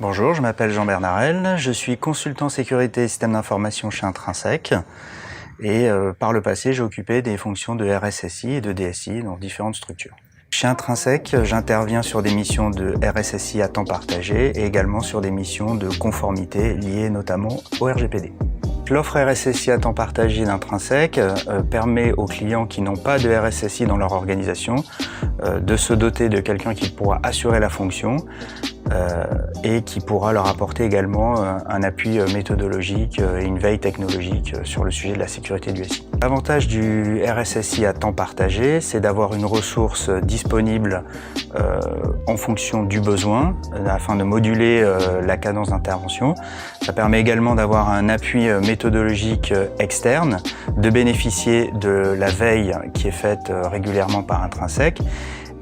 Bonjour, je m'appelle Jean Bernarel, je suis consultant sécurité et système d'information chez Intrinsec et par le passé j'ai occupé des fonctions de RSSI et de DSI dans différentes structures. Chez Intrinsec, j'interviens sur des missions de RSSI à temps partagé et également sur des missions de conformité liées notamment au RGPD. L'offre RSSI à temps partagé d'Intrinsec permet aux clients qui n'ont pas de RSSI dans leur organisation de se doter de quelqu'un qui pourra assurer la fonction et qui pourra leur apporter également un appui méthodologique et une veille technologique sur le sujet de la sécurité du SI. L'avantage du RSSI à temps partagé, c'est d'avoir une ressource disponible en fonction du besoin, afin de moduler la cadence d'intervention. Ça permet également d'avoir un appui méthodologique externe, de bénéficier de la veille qui est faite régulièrement par Intrinsec,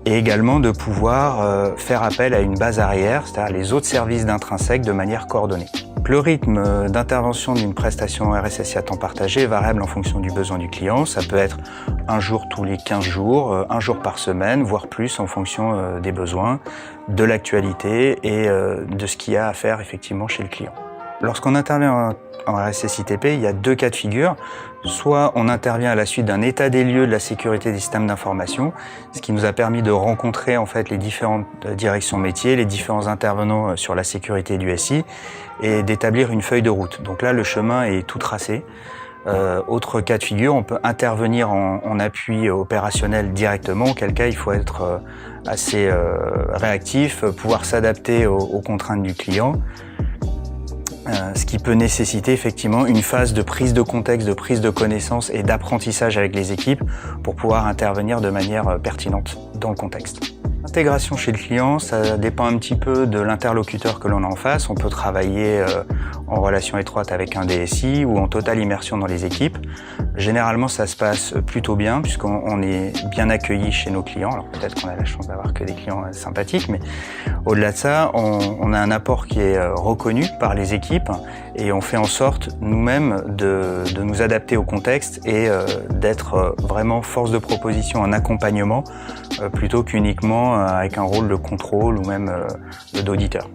et également de pouvoir faire appel à une base arrière, c'est-à-dire les autres services d'Intrinsec de manière coordonnée. Le rythme d'intervention d'une prestation RSSI à temps partagé est variable en fonction du besoin du client. Ça peut être un jour tous les 15 jours, un jour par semaine, voire plus en fonction des besoins, de l'actualité et de ce qu'il y a à faire effectivement chez le client. Lorsqu'on intervient en RSSI TP, il y a deux cas de figure. Soit on intervient à la suite d'un état des lieux de la sécurité des systèmes d'information, ce qui nous a permis de rencontrer en fait les différentes directions métiers, les différents intervenants sur la sécurité du SI et d'établir une feuille de route. Donc là, le chemin est tout tracé. Autre cas de figure, on peut intervenir en appui opérationnel directement, auquel cas il faut être assez réactif, pouvoir s'adapter aux contraintes du client. Ce qui peut nécessiter effectivement une phase de prise de contexte, de prise de connaissance et d'apprentissage avec les équipes pour pouvoir intervenir de manière pertinente dans le contexte. L'intégration chez le client, ça dépend un petit peu de l'interlocuteur que l'on a en face. On peut travailler en relation étroite avec un DSI ou en totale immersion dans les équipes. Généralement, ça se passe plutôt bien puisqu'on est bien accueilli chez nos clients. Alors peut-être qu'on a la chance d'avoir que des clients sympathiques, mais au-delà de ça, on a un apport qui est reconnu par les équipes et on fait en sorte nous-mêmes de nous adapter au contexte et d'être vraiment force de proposition, un accompagnement plutôt qu'uniquement avec un rôle de contrôle ou même d'auditeur.